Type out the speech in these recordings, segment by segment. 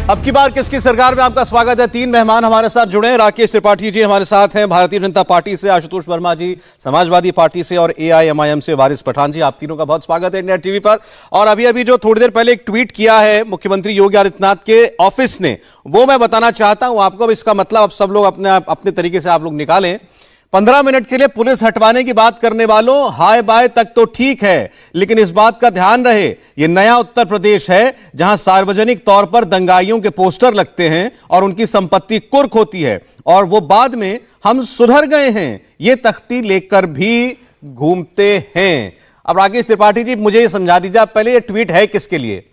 अब की बार किसकी सरकार में आपका स्वागत है। तीन मेहमान हमारे साथ जुड़े हैं। राकेश त्रिपाठी जी हमारे साथ हैं भारतीय जनता पार्टी से, आशुतोष वर्मा जी समाजवादी पार्टी से और AIMIM से वारिस पठान जी। आप तीनों का बहुत स्वागत है इंडिया टीवी पर। और अभी जो थोड़ी देर पहले एक ट्वीट किया है मुख्यमंत्री योगी आदित्यनाथ के ऑफिस ने, वो मैं बताना चाहता हूं आपको। अब इसका मतलब अब सब लोग अपने तरीके से आप लोग निकालें। 15 मिनट के लिए पुलिस हटवाने की बात करने वालों, हाय बाय तक तो ठीक है, लेकिन इस बात का ध्यान रहे यह नया उत्तर प्रदेश है जहां सार्वजनिक तौर पर दंगाइयों के पोस्टर लगते हैं और उनकी संपत्ति कुर्क होती है और वो बाद में हम सुधर गए हैं ये तख्ती लेकर भी घूमते हैं। अब राकेश त्रिपाठी जी मुझे ये समझा दीजिए, आप पहले ये ट्वीट है किसके लिए?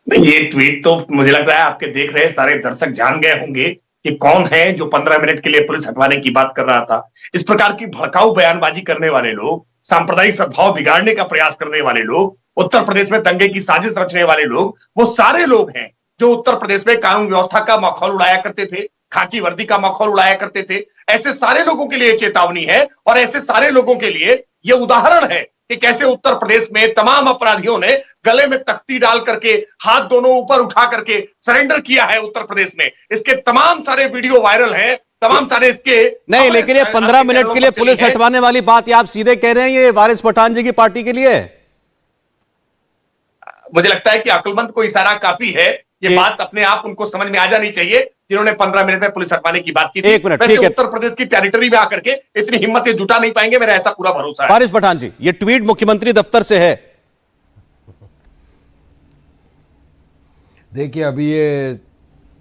नहीं, ये ट्वीट तो मुझे लगता है आपके देख रहे सारे दर्शक जान गए होंगे कि कौन है जो 15 मिनट के लिए पुलिस हटवाने की बात कर रहा था। इस प्रकार की भड़काऊ बयानबाजी करने वाले लोग, सांप्रदायिक सद्भाव बिगाड़ने का प्रयास करने वाले लोग, उत्तर प्रदेश में दंगे की साजिश रचने वाले लोग, वो सारे लोग हैं जो उत्तर प्रदेश में कानून व्यवस्था का मखौल उड़ाया करते थे, खाकी वर्दी का मखौल उड़ाया करते थे। ऐसे सारे लोगों के लिए चेतावनी है और ऐसे सारे लोगों के लिए ये उदाहरण है कि कैसे उत्तर प्रदेश में तमाम अपराधियों ने गले में तख्ती डाल करके हाथ दोनों ऊपर उठा करके सरेंडर किया है उत्तर प्रदेश में। इसके तमाम सारे वीडियो वायरल हैं, तमाम सारे इसके नहीं, लेकिन ये 15 मिनट के लिए पुलिस हटवाने वाली बात ये आप सीधे कह रहे हैं ये वारिस पठान जी की पार्टी के लिए है? मुझे लगता है कि अक्लमंद को इशारा काफी है। ये बात अपने आप उनको समझ में आ जानी चाहिए जिन्होंने 15 मिनट में पुलिस हटवाने की बात की थी। एक मिनट, वैसे उत्तर प्रदेश की टेरिटरी में आकर के इतनी हिम्मत जुटा नहीं पाएंगे, मेरा ऐसा पूरा भरोसा है। वारिस पठान जी, ये ट्वीट मुख्यमंत्री दफ्तर से है। देखिए, अभी ये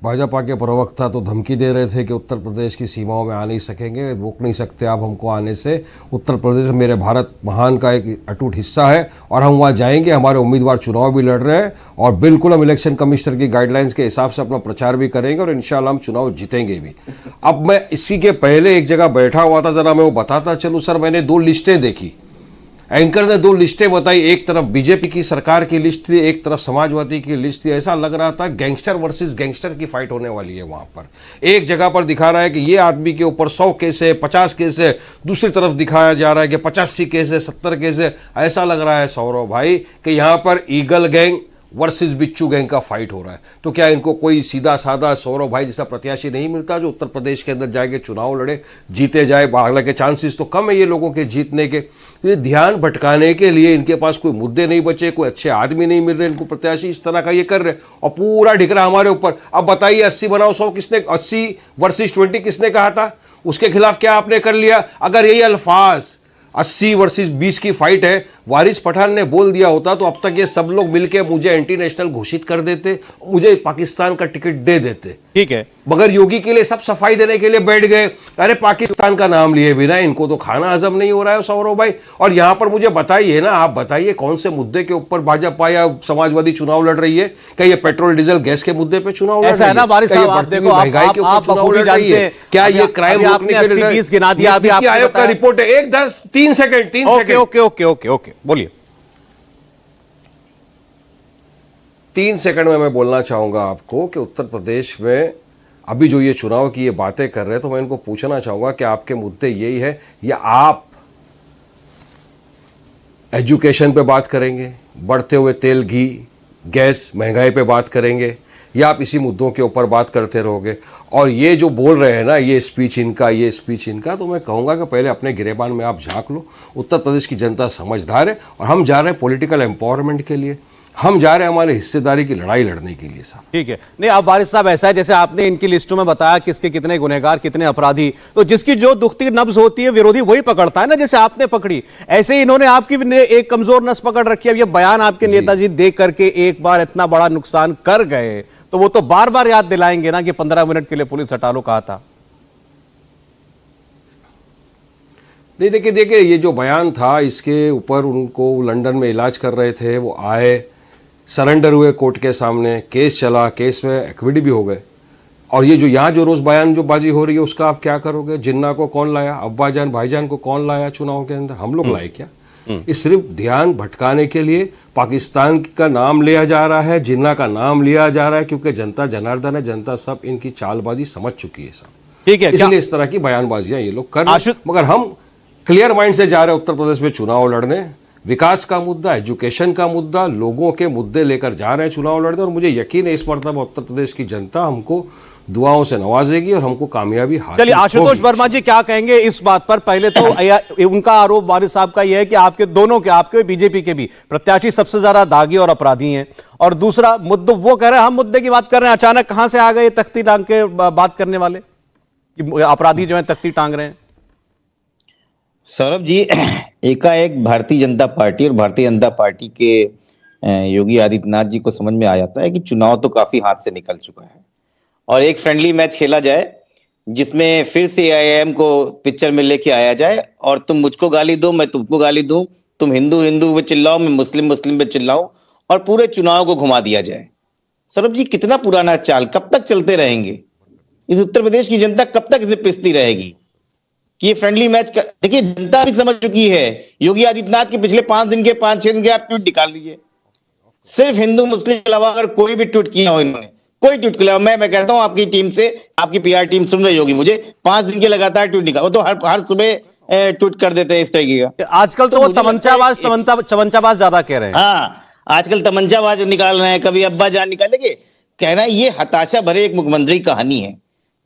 भाजपा के प्रवक्ता तो धमकी दे रहे थे कि उत्तर प्रदेश की सीमाओं में आ नहीं सकेंगे, रोक नहीं सकते आप हमको आने से। उत्तर प्रदेश मेरे भारत महान का एक अटूट हिस्सा है और हम वहाँ जाएंगे। हमारे उम्मीदवार चुनाव भी लड़ रहे हैं और बिल्कुल हम इलेक्शन कमिश्नर की गाइडलाइंस के हिसाब से अपना प्रचार भी करेंगे और इंशाल्लाह हम चुनाव जीतेंगे भी। अब मैं इसी के पहले एक जगह बैठा हुआ था, जरा मैं वो बताता चलूँ। सर, मैंने 2 लिस्टें देखी। एंकर ने 2 लिस्टें बताई। एक तरफ बीजेपी की सरकार की लिस्ट थी, एक तरफ समाजवादी की लिस्ट थी। ऐसा लग रहा था गैंगस्टर वर्सेस गैंगस्टर की फाइट होने वाली है वहां पर। एक जगह पर दिखा रहा है कि ये आदमी के ऊपर 100 केस है, 50 केस है, दूसरी तरफ दिखाया जा रहा है कि 85 केस है, 70 केस है। ऐसा लग रहा है सौरभ भाई कि यहाँ पर ईगल गैंग वर्सेस बिच्छू गैंग का फाइट हो रहा है। तो क्या इनको कोई सीधा साधा सौरभ भाई जैसा प्रत्याशी नहीं मिलता जो उत्तर प्रदेश के अंदर जाके चुनाव लड़े, जीते जाए? हालांकि चांसेस तो कम है ये लोगों के जीतने के। तो ये ध्यान भटकाने के लिए इनके पास कोई मुद्दे नहीं बचे, कोई अच्छे आदमी नहीं मिल रहे इनको, प्रत्याशी इस तरह का ये कर रहे और पूरा ढिकरा हमारे ऊपर। अब बताइए 80 बनाओ 100 किसने, 80 वर्सेस 20 किसने कहा था? उसके खिलाफ क्या आपने कर लिया? अगर यही अल्फाज 80 वर्सेस 20 की फाइट है वारिस पठान ने बोल दिया होता तो अब तक ये सब लोग मिलके मुझे एंटी नेशनल घोषित कर देते, मुझे पाकिस्तान का टिकट दे देते। ठीक है, मगर योगी के लिए सब सफाई देने के लिए बैठ गए। अरे पाकिस्तान का नाम लिए बिना इनको तो खाना हजम नहीं हो रहा है सौरभ भाई। और यहां पर मुझे बताइए ना, आप बताइए कौन से मुद्दे के ऊपर भाजपा या समाजवादी चुनाव लड़ रही है? क्या ये पेट्रोल डीजल गैस के मुद्दे पे चुनाव लड़ रही है? महंगाई के ऊपर चुनाव लड़ रही है? क्या ये क्राइम रोकने के लिए? नीति आयोग का रिपोर्ट है। 3 सेकंड ओके बोलिए। 3 सेकंड में मैं बोलना चाहूंगा आपको कि उत्तर प्रदेश में अभी जो ये चुनाव की ये बातें कर रहे हैं, तो मैं इनको पूछना चाहूंगा कि आपके मुद्दे यही है या आप एजुकेशन पे बात करेंगे, बढ़ते हुए तेल घी गैस महंगाई पे बात करेंगे, या आप इसी मुद्दों के ऊपर बात करते रहोगे? और ये जो बोल रहे हैं ना, ये स्पीच इनका, तो मैं कहूँगा कि पहले अपने गिरेबान में आप झांक लो। उत्तर प्रदेश की जनता समझदार है और हम जा रहे हैं पॉलिटिकल एम्पावरमेंट के लिए, हम जा रहे हैं हमारे हिस्सेदारी की लड़ाई लड़ने के लिए साहब। ठीक है। नहीं, अब वारिस साहब ऐसा है जैसे आपने इनकी लिस्टों में बताया किसके कितने गुनहगार, कितने अपराधी, तो जिसकी जो दुखती नब्ज होती है विरोधी वही पकड़ता है ना, जैसे आपने पकड़ी, ऐसे ही इन्होंने आपकी एक कमजोर नस पकड़ रखी है। ये बयान आपके नेताजी दे करके एक बार इतना बड़ा नुकसान कर गए तो वो तो बार बार याद दिलाएंगे ना कि 15 मिनट के लिए पुलिस हटा लो कहा था। नहीं, देखिए ये जो बयान था इसके ऊपर उनको लंदन में इलाज कर रहे थे, वो आए, सरेंडर हुए कोर्ट के सामने, केस चला, केस में एक्विट भी हो गए। और ये जो यहाँ जो रोज बयान जो बाजी हो रही है उसका आप क्या करोगे? जिन्ना को कौन लाया? अब्बा जान भाईजान को कौन लाया चुनाव के अंदर? हम लोग लाए क्या? ये सिर्फ ध्यान भटकाने के लिए पाकिस्तान का नाम लिया जा रहा है, जिन्ना का नाम लिया जा रहा है, क्योंकि जनता जनार्दन है, जनता सब इनकी चालबाजी समझ चुकी है सब। ठीक है, इसलिए इस तरह की बयानबाजियां ये लोग कर रहे हैं। मगर हम क्लियर माइंड से जा रहे हैं उत्तर प्रदेश में चुनाव लड़ने, विकास का मुद्दा, एजुकेशन का मुद्दा, लोगों के मुद्दे लेकर जा रहे हैं चुनाव लड़ते, और मुझे यकीन है इस मर्तबा उत्तर प्रदेश की जनता हमको दुआओं से नवाजेगी और हमको कामयाबी हासिल चलिए आशुतोष होगी। वर्मा जी क्या कहेंगे इस बात पर? पहले तो उनका आरोप वारिस साहब का यह है कि आपके बीजेपी के भी प्रत्याशी सबसे ज्यादा दागी और अपराधी हैं, और दूसरा मुद्दा वो कह रहे हैं हम मुद्दे की बात कर रहे हैं, अचानक कहां से आ गए तख्ती टांग के बात करने वाले कि अपराधी जो है तख्ती टांग रहे हैं? सौरभ जी, एकाएक भारतीय जनता पार्टी और भारतीय जनता पार्टी के योगी आदित्यनाथ जी को समझ में आ जाता है कि चुनाव तो काफी हाथ से निकल चुका है और एक फ्रेंडली मैच खेला जाए जिसमें फिर से एआईएम को पिक्चर में लेके आया जाए और तुम मुझको गाली दो, मैं तुमको गाली दूं, तुम हिंदू हिंदू पे चिल्लाओ, मैं मुस्लिम मुस्लिम पे चिल्लाऊं और पूरे चुनाव को घुमा दिया जाए। सौरभ जी, कितना पुराना चाल, कब तक चलते रहेंगे? इस उत्तर प्रदेश की जनता कब तक इसे पिसती रहेगी कि ये फ्रेंडली मैच देखिए, जनता भी समझ चुकी है। योगी आदित्यनाथ के पिछले 5 दिन के 5-6 दिन के आप ट्वीट निकाल लीजिए, सिर्फ हिंदू मुस्लिम के अलावा अगर कोई भी ट्वीट किया हो इन्होंने, कोई ट्वीट किया, मैं कहता हूं आपकी टीम से, आपकी पीआर टीम सुन रही होगी मुझे, 5 दिन के लगातार ट्वीट निकाल, वो तो हर सुबह ट्वीट कर देते हैं इस तरीके का। आजकल तो वो तमंचाबाज ज्यादा कह रहे हैं। हाँ, आजकल तमंचाबाज निकाल रहे हैं, कभी अब्बा जान निकालेंगे। कहना ये हताशा भरे एक मुख्यमंत्री कहानी है,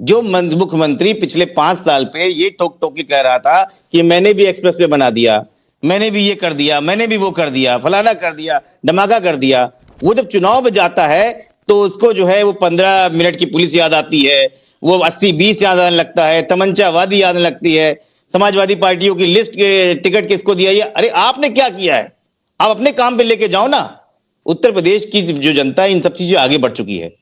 जो मुख्यमंत्री पिछले 5 साल पे ये टोक टोक के कह रहा था कि मैंने भी एक्सप्रेस वे बना दिया, मैंने भी ये कर दिया, मैंने भी वो कर दिया, फलाना कर दिया, धमाका कर दिया। वो जब चुनाव में जाता है तो उसको जो है वो 15 मिनट की पुलिस याद आती है, वो 80-20 याद आने लगता है, तमंचावादी याद आने लगती है, समाजवादी पार्टियों की लिस्ट के टिकट किसको दिया ये। अरे आपने क्या किया है? आप अपने काम पे लेके जाओ ना। उत्तर प्रदेश की जो जनता है इन सब चीजें आगे बढ़ चुकी है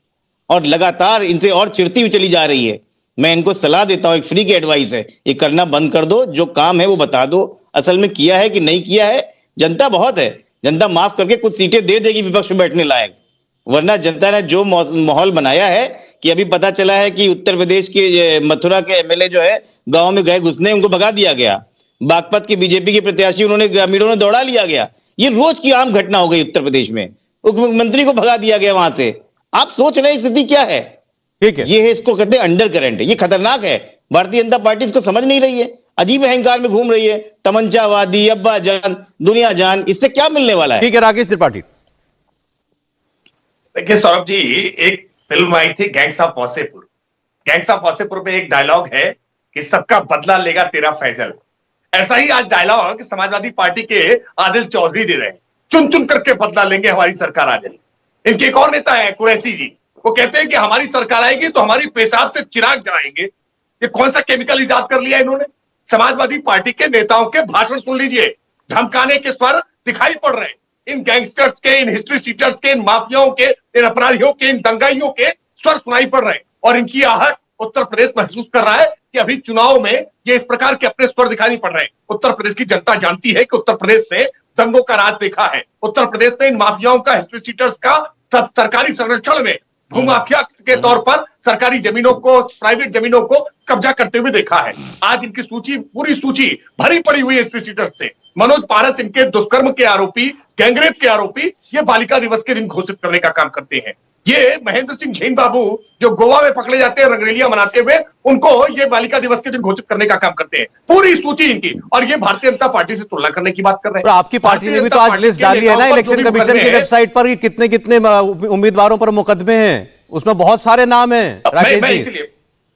और लगातार इनसे और चिढ़ती हुई चली जा रही है। मैं इनको सलाह देता हूं, एक फ्री की एडवाइस है, ये करना बंद कर दो, जो काम है वो बता दो, असल में किया है कि नहीं किया है। जनता बहुत है, जनता माफ करके कुछ सीटें दे देगी विपक्ष में बैठने लायक, वरना जनता ने जो माहौल बनाया है कि अभी पता चला है कि उत्तर प्रदेश के मथुरा के एमएलए जो है गांव में गए घुसने, उनको भगा दिया गया। बागपत के बीजेपी के प्रत्याशी उन्होंने ग्रामीणों ने दौड़ा लिया गया। ये रोज की आम घटना हो गई उत्तर प्रदेश में, उप मुख्यमंत्री को भगा दिया गया वहां से। आप सोच रहे हैं स्थिति क्या है? ठीक है, ये है, इसको कहते हैं अंडर करंट, ये खतरनाक है। भारतीय जनता पार्टी इसको समझ नहीं रही है, अजीब अहंकार में घूम रही है, तमंचावादी, अब्बा जान, दुनिया जान, इससे क्या मिलने वाला है? ठीक है राकेश त्रिपाठी। देखिए सौरभ जी, एक फिल्म आई थी gangs of Wasseypur. Gangs of Wasseypur में एक डायलॉग है कि सबका बदला लेगा तेरा फैजल। ऐसा ही आज डायलॉग समाजवादी पार्टी के आदिल चौधरी दे रहे हैं, चुन चुन करके बदला लेंगे हमारी सरकार आ जाएगी। इनके एक और नेता है कुरैशी जी, वो कहते हैं कि हमारी सरकार आएगी तो हमारी पेशाब से चिराग जलाएंगे। ये कौन सा केमिकल इजाद कर लिया इन्होंने? समाजवादी पार्टी के नेताओं के भाषण सुन लीजिए, धमकाने के स्वर दिखाई पड़ रहे हैं। इन गैंगस्टर्स के, इन हिस्ट्री सीटर्स के, इन माफियाओं के, इन अपराधियों के, इन दंगाइयों के स्वर सुनाई पड़ रहे हैं और इनकी आहट उत्तर प्रदेश महसूस कर रहा है कि अभी चुनाव में ये इस प्रकार के अपने स्वर दिखाई नहीं पड़ रहे हैं। उत्तर प्रदेश की जनता जानती है कि उत्तर प्रदेश ने दंगों का राज देखा है, उत्तर प्रदेश ने इन माफियाओं का, हिस्ट्री सीटर्स का सब सरकारी संरक्षण में भूमाफिया के तौर पर सरकारी जमीनों को, प्राइवेट जमीनों को कब्जा करते हुए देखा है। आज इनकी सूची, पूरी सूची भरी पड़ी हुई है हिस्ट्री सीटर्स से। मनोज पारस इनके दुष्कर्म के आरोपी, गैंगरेप के आरोपी, ये बालिका दिवस के दिन घोषित करने का काम करते हैं। ये महेंद्र सिंह झीन बाबू जो गोवा में पकड़े जाते हैं रंगरेलियां मनाते हुए, उनको ये बालिका दिवस के दिन घोषित करने का काम करते हैं। पूरी सूची इनकी, और ये भारतीय जनता पार्टी से तुलना करने की बात कर रहे हैं। आपकी पार्टी ने भी तो आज लिस्ट डाली है ना इलेक्शन कमीशन की वेबसाइट पर, कितने कितने उम्मीदवारों पर मुकदमे हैं, उसमें बहुत सारे नाम हैं।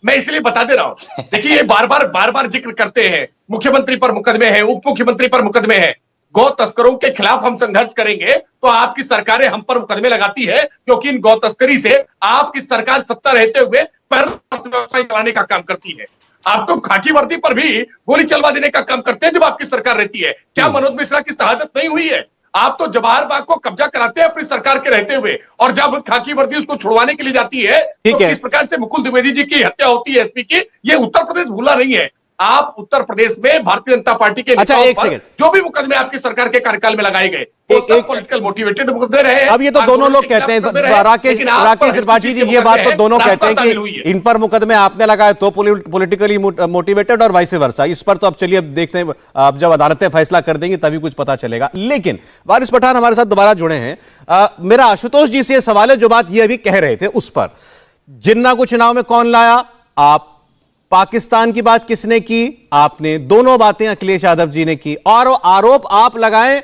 मैं इसलिए बता दे रहा हूं, देखिए ये बार बार जिक्र करते हैं, मुख्यमंत्री पर मुकदमे हैं, उप मुख्यमंत्री पर मुकदमे हैं। गौ तस्करों के खिलाफ हम संघर्ष करेंगे तो आपकी सरकारें हम पर मुकदमे लगाती है, क्योंकि इन गौ तस्करी से आपकी सरकार सत्ता रहते हुए व्यवसाय चलाने का काम करती है। आप तो खाकी वर्दी पर भी गोली चलवा देने का काम करते हैं जब आपकी सरकार रहती है। क्या मनोज मिश्रा की शहादत नहीं हुई है? आप तो जवाहर बाग को कब्जा कराते हैं अपनी सरकार के रहते हुए, और जब खाकी वर्दी उसको छुड़वाने के लिए जाती है तो किस प्रकार से मुकुल द्विवेदी जी की हत्या होती है एसपी की, ये उत्तर प्रदेश भूला नहीं है। आप उत्तर प्रदेश में भारतीय जनता पार्टी के अच्छा, एक सेकंड, जो भी मुकदमे आपकी सरकार के कार्यकाल में लगाए गए एक पॉलिटिकल मोटिवेटेड मुकदमे रहे हैं। अब ये तो दोनों लोग कहते हैं, राकेश त्रिपाठी जी, ये बात तो दोनों कहते हैं कि इन पर मुकदमे आपने लगाए तो पॉलिटिकली मोटिवेटेड और वाइस वर्सा। इस पर तो अब चलिए अब देखते हैं, अब जब अदालतें फैसला कर देंगी तभी कुछ पता चलेगा। लेकिन वारिस पठान हमारे साथ दोबारा जुड़े हैं। मेरा आशुतोष जी से सवाल है, जो बात ये अभी कह रहे थे उस पर, जिन्ना को चुनाव में कौन लाया, आप पाकिस्तान की बात किसने की, आपने दोनों बातें अखिलेश यादव जी ने की, और आरोप आप लगाएं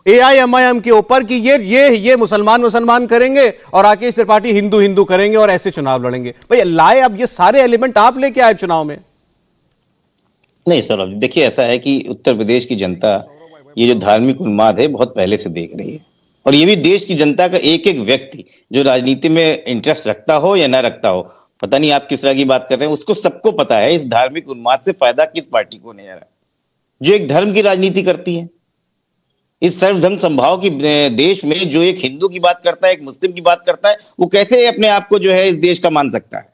AIMIM के ऊपर कि ये मुसलमान करेंगे और राकेश त्रिपाठी हिंदू हिंदू करेंगे और ऐसे चुनाव लड़ेंगे। भाई लाए अब ये सारे एलिमेंट आप लेके आए चुनाव में। नहीं सर, अब देखिए ऐसा है कि उत्तर प्रदेश की जनता ये जो धार्मिक उन्माद है बहुत पहले से देख रही है, और ये भी देश की जनता का एक एक व्यक्ति जो राजनीति में इंटरेस्ट रखता हो या ना रखता हो, पता नहीं आप किस तरह की बात कर रहे हैं, उसको सबको पता है इस धार्मिक उन्माद से फायदा किस पार्टी को नहीं आ रहा, जो एक धर्म की राजनीति करती है। इस सर्वधर्म समभाव की देश में जो एक हिंदू की बात करता है, एक मुस्लिम की बात करता है, वो कैसे अपने आप को जो है इस देश का मान सकता है?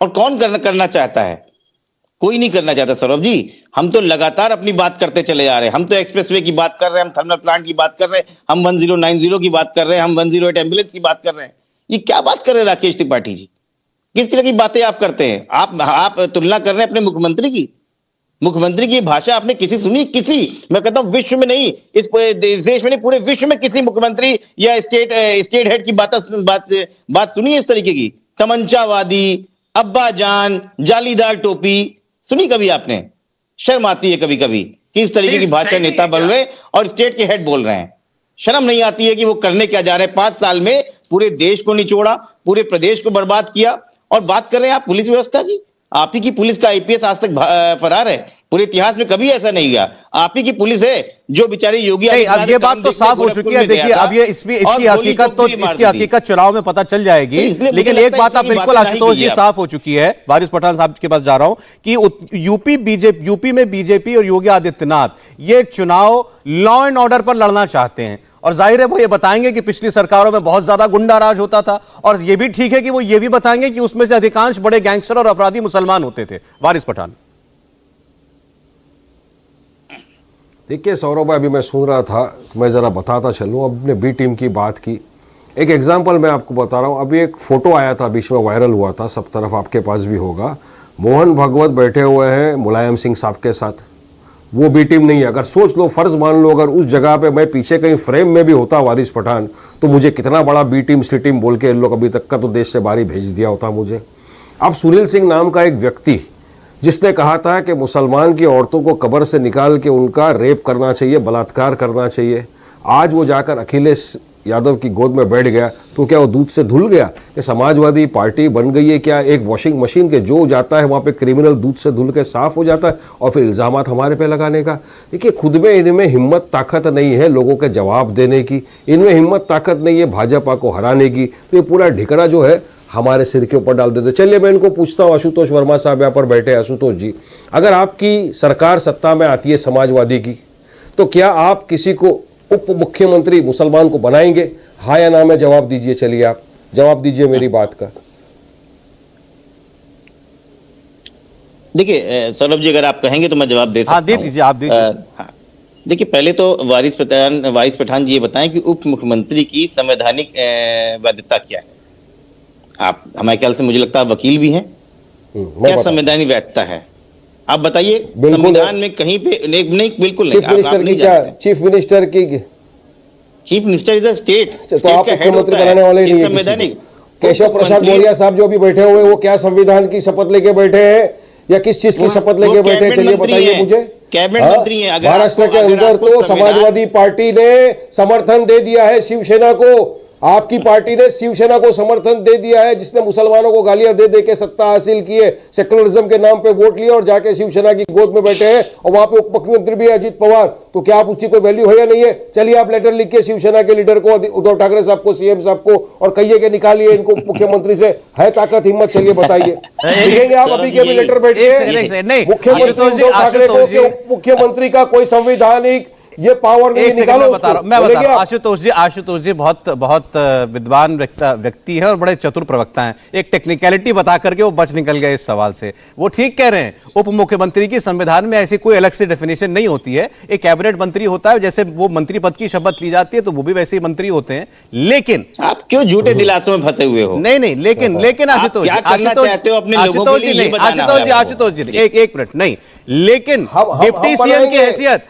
और कौन करना चाहता है? कोई नहीं करना चाहता सौरभ जी। हम तो लगातार अपनी बात करते चले जा रहे हैं। हम तो एक्सप्रेसवे की बात कर रहे हैं, हम थर्मल प्लांट की बात कर रहे हैं, हम 1090 की बात कर रहे हैं, हम 108 एम्बुलेंस की बात कर रहे हैं। ये क्या बात कर रहे हैं राकेश त्रिपाठी जी? किस तरह की बातें आप करते हैं? आप तुलना कर रहे हैं अपने मुख्यमंत्री की। मुख्यमंत्री की भाषा आपने किसी सुनी? किसी, मैं कहता हूं विश्व में नहीं, इस देश में नहीं, पूरे विश्व में किसी मुख्यमंत्री या स्टेट हेड की बात सुनी है इस तरीके की? तमंचावादी, अब्बा जान, जालीदार टोपी सुनी कभी आपने? शर्म आती है कभी कभी कि इस तरीके की भाषा नेता बोल रहे हैं और स्टेट के हेड बोल रहे हैं। शर्म नहीं आती है कि वो करने क्या जा रहे हैं? 5 साल में पूरे देश को निचोड़ा, पूरे प्रदेश को बर्बाद किया, और बात कर रहे हैं आप पुलिस व्यवस्था की। आप ही की पुलिस का IPS आज तक फरार है। पूरे इतिहास में कभी ऐसा नहीं हुआ। आप ही की पुलिस है जो बेचारे योगी अब ये बात तो साफ हो चुकी है। देखिए अब ये इसकी हकीकत चुनाव में पता चल जाएगी, लेकिन एक बात आप बिल्कुल आशुतोष जी साफ हो चुकी है, वारिस पठान साहब के पास जा रहा हूं, कि यूपी में बीजेपी और योगी आदित्यनाथ ये चुनाव लॉ एंड ऑर्डर पर लड़ना चाहते हैं, और जाहिर है वो ये बताएंगे कि पिछली सरकारों में बहुत ज्यादा गुंडा राज होता था, और ये भी ठीक है कि वो ये भी बताएंगे कि उसमें से अधिकांश बड़े गैंगस्टर और अपराधी मुसलमान होते थे। वारिस पठान। देखिए सौरभ भाई, अभी मैं सुन रहा था, मैं ज़रा बताता चलूँ। अपने बी टीम की बात की, एक एग्जांपल मैं आपको बता रहा हूँ। अभी एक फ़ोटो आया था, बीच में वायरल हुआ था, सब तरफ आपके पास भी होगा। मोहन भागवत बैठे हुए हैं मुलायम सिंह साहब के साथ। वो बी टीम नहीं है। अगर सोच लो, फ़र्ज़ मान लो, अगर उस जगह पे मैं पीछे कहीं फ्रेम में भी होता वारिस पठान, तो मुझे कितना बड़ा बी टीम सी टीम बोल के इन लोग अभी तक का तो देश से बाहर भेज दिया होता मुझे। अब सुनील सिंह नाम का एक व्यक्ति जिसने कहा था कि मुसलमान की औरतों को कब्र से निकाल के उनका रेप करना चाहिए, बलात्कार करना चाहिए, आज वो जाकर अखिलेश यादव की गोद में बैठ गया, तो क्या वो दूध से धुल गया? कि समाजवादी पार्टी बन गई है क्या एक वॉशिंग मशीन के, जो जाता है वहाँ पे क्रिमिनल दूध से धुल के साफ हो जाता है, और फिर इल्ज़ामात हमारे पे लगाने का? देखिए, खुद में इनमें हिम्मत ताकत नहीं है लोगों के जवाब देने की, इनमें हिम्मत ताकत नहीं है भाजपा को हराने की, तो ये पूरा ढिकड़ा जो है हमारे सिर के ऊपर डाल देते। चलिए मैं इनको पूछता हूँ, आशुतोष वर्मा साहब यहाँ पर बैठे। आशुतोष जी, अगर आपकी सरकार सत्ता में आती है समाजवादी की, तो क्या आप किसी को उप मुख्यमंत्री मुसलमान को बनाएंगे? हाँ या ना में जवाब दीजिए। चलिए आप जवाब दीजिए मेरी बात का। देखिए सौरभ जी, अगर आप कहेंगे तो मैं जवाब दे सकता हूं। दे दीजिए, आप दीजिए। हाँ, देखिए पहले तो वारिस पठान जी ये बताएं कि उप मुख्यमंत्री की संवैधानिक वैधता क्या है? आप हमारे ख्याल से, मुझे लगता है वकील भी हैं, क्या संवैधानिक वैधता है? आप बताइए। संविधान में कहीं पे नहीं, बिल्कुल नहीं। चीफ मिनिस्टर की क्या? Chief minister is a state, तो आप मुख्यमंत्री बनाने वाले नहीं है संवैधानिक। केशव प्रसाद मौर्य साहब जो अभी बैठे हुए, वो क्या संविधान की शपथ लेके बैठे हैं या किस चीज की शपथ लेके बैठे हैं? चलिए बताइए मुझे। कैबिनेट मंत्री हैं। महाराष्ट्र के अंदर तो समाजवादी पार्टी ने समर्थन दे दिया है शिवसेना को। आपकी पार्टी ने शिवसेना को समर्थन दे दिया है, जिसने मुसलमानों को गालियां दे दे के सत्ता हासिल की है, सेकुलरिज्म के नाम पे वोट लिया और जाके शिवसेना की गोद में बैठे हैं, और वहां पे उप मुख्यमंत्री भी है अजीत पवार। तो क्या आप उसकी कोई वैल्यू है या नहीं है? चलिए आप लेटर लिखिए शिवसेना के लीडर को, उद्धव ठाकरे साहब को, सीएम साहब को, और कहिए कि निकालिए इनको मुख्यमंत्री से। है ताकत, हिम्मत? चलिए बताइए। लिखेंगे आप अभी के अभी लेटर बैठिए मुख्यमंत्री उद्धव ठाकरे को कि उप मुख्यमंत्री का कोई संवैधानिक ये पावर नहीं, निकालो उसको। मैं बता रहा हूं आशुतोष जी बहुत विद्वान व्यक्ति है और बड़े चतुर प्रवक्ता हैं। एक टेक्निकलिटी बता करके वो बच निकल गए इस सवाल से। वो ठीक कह रहे हैं, उप मुख्यमंत्री की संविधान में ऐसी कोई अलग से डेफिनेशन नहीं होती है। एक कैबिनेट मंत्री होता है, जैसे वो मंत्री पद की शपथ ली जाती है तो वो भी वैसे ही मंत्री होते हैं। लेकिन आप क्यों झूठे दिलासों में फंसे हुए हो? लेकिन आशुतोष जी एक मिनट, नहीं, लेकिन डिप्टी सीएम की हैसियत,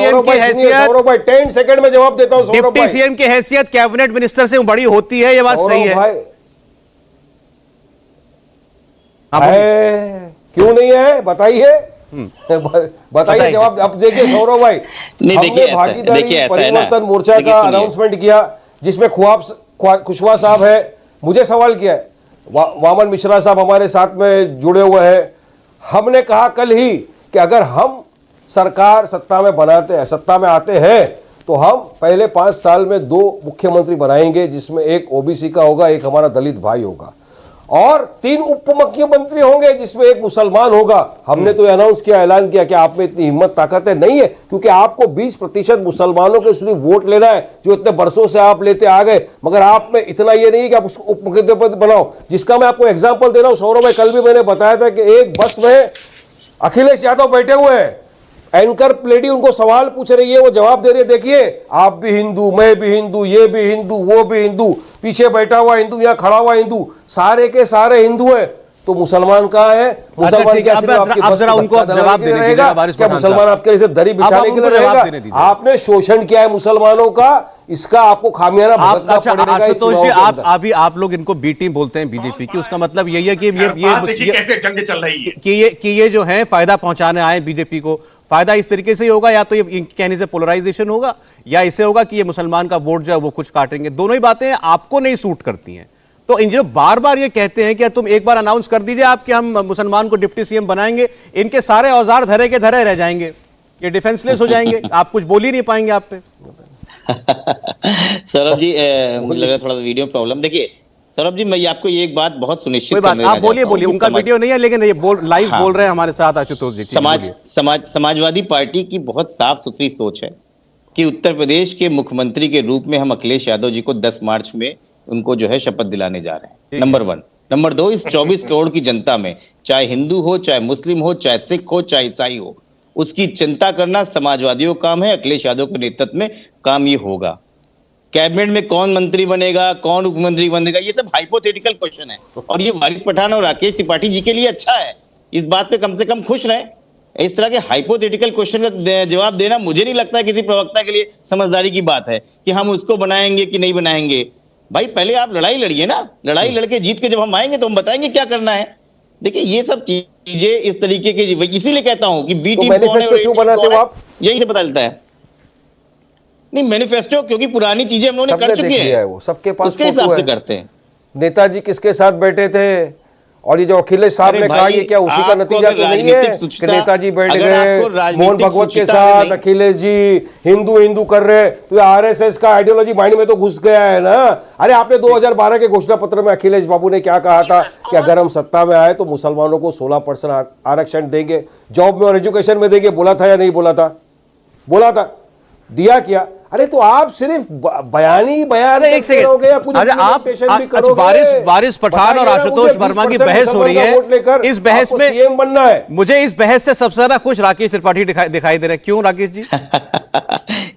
10 सेकंड में जवाब देता हूं। डिप्टी सीएम की हैसियत कैबिनेट मिनिस्टर से बड़ी होती है, यह बात सही है? क्यों नहीं है बताइए। बताइए जवाब। अब देखिए सौरभ भाई, नहीं, देखिए हमने ऐसा है, भागीदारी देखिए ऐसा है ना, परिवर्तन मोर्चा देखिए का सुनिए। अनाउंसमेंट किया, जिसमें कुशवाहा साहब है, मुझे सवाल किया है, वामन मिश्रा साहब हमारे साथ में जुड़े हुए हैं। हमने कहा कल ही कि अगर हम सरकार सत्ता में आते हैं तो हम पहले 5 साल में 2 मुख्यमंत्री बनाएंगे, जिसमें एक ओबीसी का होगा, एक हमारा दलित भाई होगा, और 3 उप मुख्यमंत्री होंगे, जिसमें एक मुसलमान होगा। हमने तो अनाउंस किया, ऐलान किया कि आप में इतनी हिम्मत ताकत है नहीं है, क्योंकि आपको 20% मुसलमानों के सिर्फ वोट लेना है, जो इतने बरसों से आप लेते आ गए, मगर आप में इतना ये नहीं है कि आप उसको उप मुख्यमंत्री बनाओ। जिसका मैं आपको एग्जाम्पल दे रहा हूं सौरभ भाई, कल भी मैंने बताया था कि एक बस में अखिलेश यादव बैठे हुए हैं, एंकर लेडी उनको सवाल पूछ रही है, वो जवाब दे रही है, देखिए आप भी हिंदू, मैं भी हिंदू, ये भी हिंदू, वो भी हिंदू, पीछे बैठा हुआ हिंदू, यहाँ खड़ा हुआ हिंदू, सारे के सारे हिंदू हैं, तो मुसलमान कहाँ है? मुसलमान ठीक क्या है, सिर्फ आपकी अब बस जरा में उनको धक्का जवाब देने के लिए देने दीजिए, रहेगा? वारिस क्या पठान मुसलमान साहब। आपके लिए दरी बिछाने के लिए उनको जवाब रहेगा? देने दीजिए। आपने शोषण किया है मुसलमानों का, इसका आपको खामियाजा भुगतना अच्छा पड़ेगा इस आशुतोष चुनाव जी, के अंदर। आप लोग इनको बी टीम बोलते हैं बीजेपी की, उसका मतलब यही है कि बात देखिए कैसे जंग चल रही है कि ये जो है फायदा पहुंचाने आए बीजेपी को, फायदा इस तरीके से ही होगा, या तो ये कहने से पोलराइजेशन होगा, या इससे होगा कि ये मुसलमान का वोट जो है वो कुछ काटेंगे। दोनों ही बातें आपको नहीं सूट करती हैं। तो इन जो बार बार ये कहते हैं कि तुम एक बार अनाउंस कर दीजिए आप कि हम मुसलमान को डिप्टी सीएम बनाएंगे, इनके सारे औजार धरे के धरे रह जाएंगे, ये डिफेंसलेस हो जाएंगे, आप कुछ बोल ही नहीं पाएंगे आप पे। सौरभ जी, मुझे लग रहा है थोड़ा वीडियो प्रॉब्लम। देखिए सौरभ जी, मैं आपको ये एक बात बहुत सुनिश्चित कोई बात, करने आप बोलिए उनका वीडियो नहीं है, लेकिन ये लाइव हाँ। बोल रहे हैं हमारे साथ आशुतोष जी। समाजवादी पार्टी की बहुत साफ सुथरी सोच है कि उत्तर प्रदेश के मुख्यमंत्री के रूप में हम अखिलेश यादव जी को 10 मार्च में उनको जो है शपथ दिलाने जा रहे हैं, नंबर 1। नंबर 2, इस 24 करोड़ की जनता में चाहे हिंदू हो, चाहे मुस्लिम हो, चाहे सिख हो, चाहे ईसाई हो, उसकी चिंता करना समाजवादियों का काम है। अखिलेश यादव के नेतृत्व में काम ये होगा। कैबिनेट में कौन मंत्री बनेगा, कौन उपमंत्री बनेगा, ये सब हाइपोथेटिकल क्वेश्चन है, और ये वारिस पठान और राकेश त्रिपाठी जी के लिए अच्छा है। इस बात पे कम से कम खुश रहे। इस तरह के हाइपोथेटिकल क्वेश्चन का जवाब देना मुझे नहीं लगता है किसी प्रवक्ता के लिए समझदारी की बात है कि हम उसको बनाएंगे कि नहीं बनाएंगे। भाई पहले आप लड़ाई लड़िए ना, लड़ाई लड़के जीत के जब हम आएंगे तो हम बताएंगे क्या करना है। देखिए ये सब चीजें इस तरीके की, इसीलिए कहता हूं कि बी टीम कौन है, क्यों बनाते हो आप? यही से पता चलता है। नहीं, मैनिफेस्टो क्योंकि पुरानी चीजें हम लोगों ने कर चुकी है, वो सबके पास उसके हिसाब से करते हैं। नेताजी किसके साथ बैठे थे, और ये जो अखिलेश साहब ने कहा, ये क्या उसी का नतीजा तो नहीं है कि नेताजी बैठ गए मोहन भगवत के साथ, अखिलेश जी हिंदू हिंदू कर रहे, तो आरएसएस का आइडियोलॉजी माइंड में तो घुस गया है ना। अरे आपने 2012 के घोषणा पत्र में अखिलेश बाबू ने क्या कहा था कि अगर हम सत्ता में आए तो मुसलमानों को 16% आरक्षण देंगे, जॉब में और एजुकेशन में देंगे। बोला था या नहीं बोला था? बोला था, दिया क्या? अरे तो आप सिर्फ बयान एक सेकंड, आप वारिस पठान और आशुतोष वर्मा की बहस हो रही है, इस बहस में सीएम बनना है। मुझे इस बहस से सबसे ज्यादा खुश राकेश त्रिपाठी दिखाई दे रहे हैं। क्यों राकेश जी?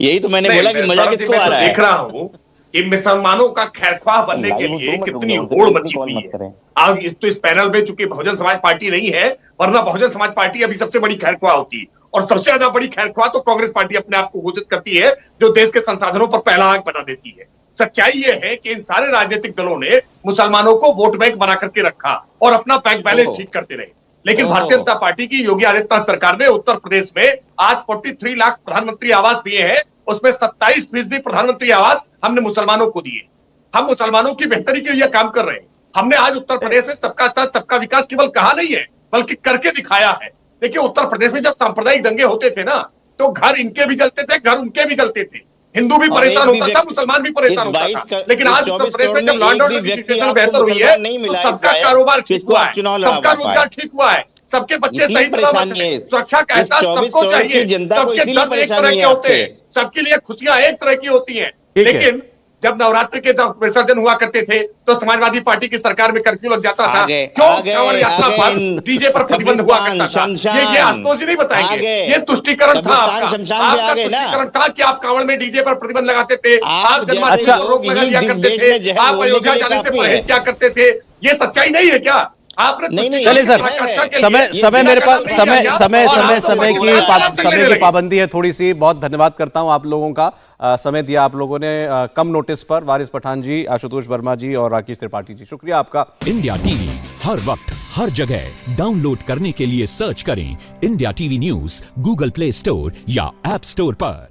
यही तो मैंने बोला कि मजा किसको आ रहा है। देख रहा हूं कि मुसलमानों का खैरख्वाह बनने के लिए कितनी होड़ मची हुई है। अब इस पैनल में चूंकि बहुजन समाज पार्टी नहीं है, वरना बहुजन समाज पार्टी अभी सबसे बड़ी खैरख्वाह होती, और सबसे ज्यादा बड़ी खैरख्वाह तो कांग्रेस पार्टी अपने आप को घोषित करती है, जो देश के संसाधनों पर पहला आंख बना देती है। सच्चाई यह है कि इन सारे राजनीतिक दलों ने मुसलमानों को वोट बैंक बना करके रखा और अपना बैंक बैलेंस ठीक करते रहे। लेकिन भारतीय जनता पार्टी की योगी आदित्यनाथ सरकार ने उत्तर प्रदेश में आज 43 लाख प्रधानमंत्री आवास दिए हैं, उसमें 27% प्रधानमंत्री आवास हमने मुसलमानों को दिए। हम मुसलमानों की बेहतरी के लिए काम कर रहे हैं। हमने आज उत्तर प्रदेश में सबका साथ सबका विकास केवल कहा नहीं है, बल्कि करके दिखाया है। देखिए उत्तर प्रदेश में जब सांप्रदायिक दंगे होते थे ना, तो घर इनके भी जलते थे, घर उनके भी जलते थे, हिंदू भी परेशान होता था, मुसलमान भी परेशान होता था। लेकिन आज उत्तर प्रदेश में जब लॉ एंड ऑर्डर की सिचुएशन बेहतर हुई है, तो सबका कारोबार ठीक हुआ है, सबका रोजगार ठीक हुआ है, सबके बच्चे सही सलामत हैं, सुरक्षा का एहसास सबको चाहिए। सबके दर्द एक तरह के होते हैं, सबके लिए खुशियां एक तरह की होती हैं। लेकिन जब नवरात्र के विसर्जन हुआ करते थे तो समाजवादी पार्टी की सरकार में कर्फ्यू लग जाता था। क्यों श्रवण यात्रा पर डीजे पर प्रतिबंध हुआ करता था? ये आशुतोष जी नहीं बताएंगे, ये तुष्टिकरण था आपका तुष्टिकरण था कि आप कांवड़ में डीजे पर प्रतिबंध लगाते थे, आप जन्माष्टमी पर रोक लगा दिया करते थे, आप अयोध्या जाने से परहेज किया करते थे। ये सच्चाई नहीं है क्या? आपने नहीं, चलिए सर, समय समय मेरे पास समय की पाबंदी है थोड़ी सी। बहुत धन्यवाद करता हूं आप लोगों का, समय दिया आप लोगों ने कम नोटिस पर। वारिस पठान जी, आशुतोष वर्मा जी और राकेश त्रिपाठी जी, शुक्रिया आपका। इंडिया टीवी हर वक्त हर जगह डाउनलोड करने के लिए सर्च करें India TV news Google play store या ऐप स्टोर पर।